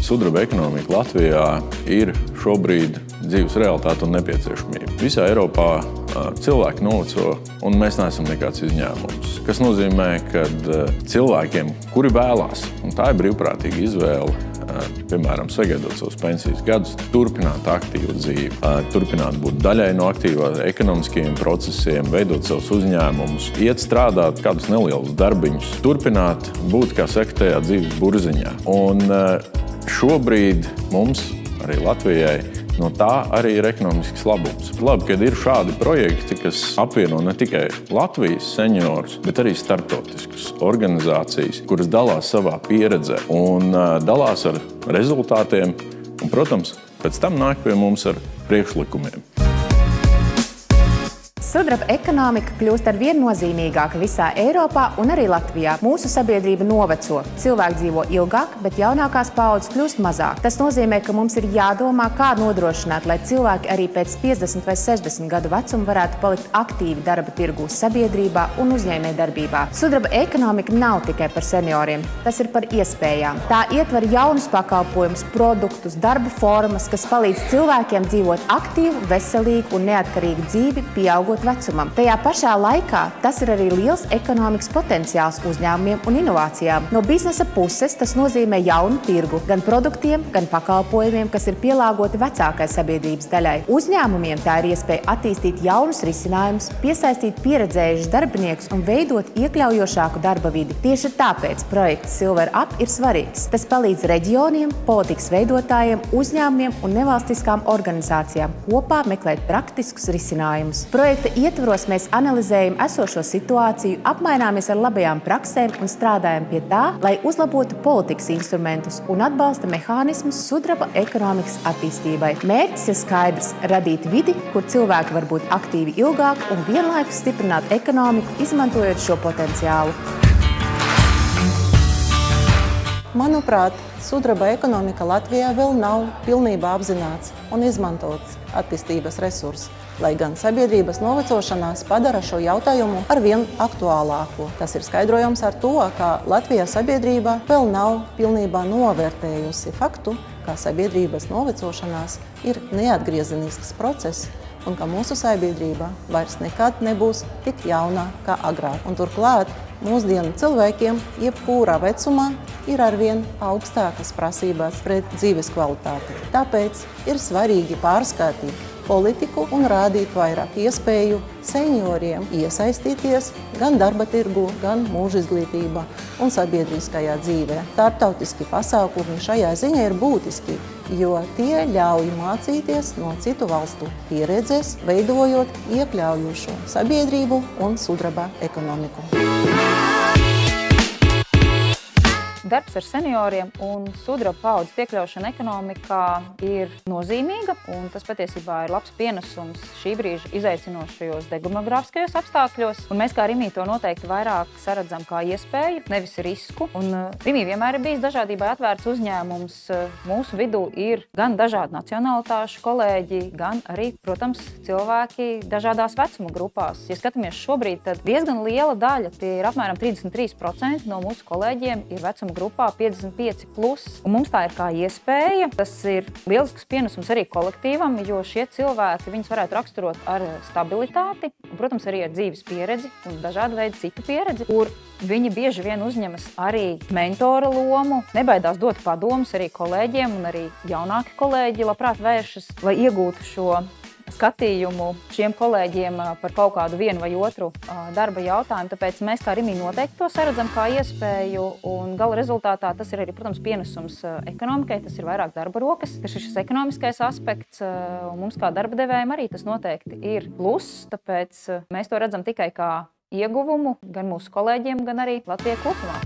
Sudraba ekonomika Latvijā ir šobrīd dzīves realitāte un nepieciešamība. Visā Eiropā cilvēki noveco, un mēs neesam nekāds izņēmums. Kas nozīmē, ka cilvēkiem, kuri vēlās, un tā ir brīvprātīga izvēle, piemēram, sagaidot savus pensijas gadus, turpināt aktīvu dzīvi, turpināt būt daļai no aktīvā ekonomiskajiem procesiem, veidot savus uzņēmumus, iet strādāt kādus nelielus darbiņus, turpināt būt, kā saka, tajā dzīves burziņā. Un šobrīd mums, arī Latvijai, no tā arī ir ekonomisks labums. Labi, kad ir šādi projekti, kas apvieno ne tikai Latvijas seniorus, bet arī starptautiskas organizācijas, kuras dalās savā pieredzē un dalās ar rezultātiem. Un, protams, pēc tam nāk pie mums ar priekšlikumiem. Sudraba ekonomika kļūst ar vien nozīmīgāka visā Eiropā un arī Latvijā. Mūsu sabiedrība noveco. Cilvēki dzīvo ilgāk, bet jaunākās paaudzes kļūst mazāk. Tas nozīmē, ka mums ir jādomā, kā nodrošināt, lai cilvēki arī pēc 50 vai 60 gadu vecuma varētu palikt aktīvi darba tirgū, sabiedrībā un uzņēmējdarbībā. Sudraba ekonomika nav tikai par senioriem. Tas ir par iespējām. Tā ietver jaunus pakalpojumus, produktus, darba formas, kas palīdz cilvēkiem dzīvot aktīvu, veselīgu un neatkarīgu dzīvi, pieaugot vecumam. Tajā pašā laikā tas ir arī liels ekonomikas potenciāls uzņēmumiem un inovācijām. No biznesa puses tas nozīmē jaunu tirgu gan produktiem, gan pakalpojumiem, kas ir pielāgoti vecākai sabiedrības daļai. Uzņēmumiem tā ir iespēja attīstīt jaunus risinājumus, piesaistīt pieredzējušus darbiniekus un veidot iekļaujošāku darba vidi. Tieši tāpēc projekts Silver Up ir svarīgs. Tas palīdz reģioniem, politikas veidotājiem, uzņēmumiem un nevalstiskām organizācijām kopā meklēt praktiskus risinājumus. Projekta ietvaros mēs analizējam esošo situāciju, apmaināmies ar labajām praksēm un strādājam pie tā, lai uzlabotu politikas instrumentus un atbalsta mehānismus sudraba ekonomikas attīstībai. Mērķis ir skaidrs – radīt vidi, kur cilvēki var būt aktīvi ilgāk un vienlaikus stiprināt ekonomiku, izmantojot šo potenciālu. Manuprāt, sudraba ekonomika Latvijā vēl nav pilnībā apzināts un izmantots attīstības resurss, lai gan sabiedrības novecošanās padara šo jautājumu arvien aktuālāku. Tas ir skaidrojams ar to, ka Latvijas sabiedrība vēl nav pilnībā novērtējusi faktu, ka sabiedrības novecošanās ir neatgriezenisks process un ka mūsu sabiedrība vairs nekad nebūs tik jauna kā agrāk. Un turklāt mūsdienu cilvēkiem jebkurā vecumā ir arvien augstākas prasības pret dzīves kvalitāti. Tāpēc ir svarīgi pārskatīt politiku un rādīt vairāk iespēju senioriem iesaistīties gan darba tirgu, gan mūža izglītībā un sabiedriskajā dzīvē. Starptautiski pasākumi šajā ziņā ir būtiski, jo tie ļauj mācīties no citu valstu pieredzes, veidojot iekļaujošo sabiedrību un sudraba ekonomiku. Darbs ar senioriem un sudraba paaudzes iekļaušana ekonomikā ir nozīmīga, un tas patiesībā ir labs pienesums šī brīža izaicinošajos demogrāfiskajos apstākļos. Un mēs kā Rimī to noteikti vairāk saredzam kā iespēju, nevis risku. Un Rimī vienmēr ir bijis dažādībai atvērts uzņēmums. Mūsu vidū ir gan dažādu nacionalitāšu kolēģi, gan arī, protams, cilvēki dažādās vecuma grupās. Ja skatāmies šobrīd, tad diezgan liela daļa, tie ir apmēram 33% no mūsu kolēģiem, ir vecuma grupā 55+. Un mums tā ir kā iespēja. Tas ir lielisks pienesums arī kolektīvam, jo šie cilvēki viņus varētu raksturot ar stabilitāti, un, protams, arī ar dzīves pieredzi un dažādu veidu citu pieredzi, kur viņi bieži vien uzņemas arī mentora lomu, nebaidās dot padomus arī kolēģiem, un arī jaunāki kolēģi labprāt vēršas, lai iegūtu šo skatījumu šiem kolēģiem par kaut kādu vienu vai otru darba jautājumu. Tāpēc mēs kā Rimī noteikti to saredzam kā iespēju, un gala rezultātā tas ir arī, protams, pienesums ekonomikai, tas ir vairāk darba rokas, tas ir šis ekonomiskais aspekts, un mums kā darba devējiem arī tas noteikti ir pluss, tāpēc mēs to redzam tikai kā ieguvumu gan mūsu kolēģiem, gan arī Latvijai kopumā.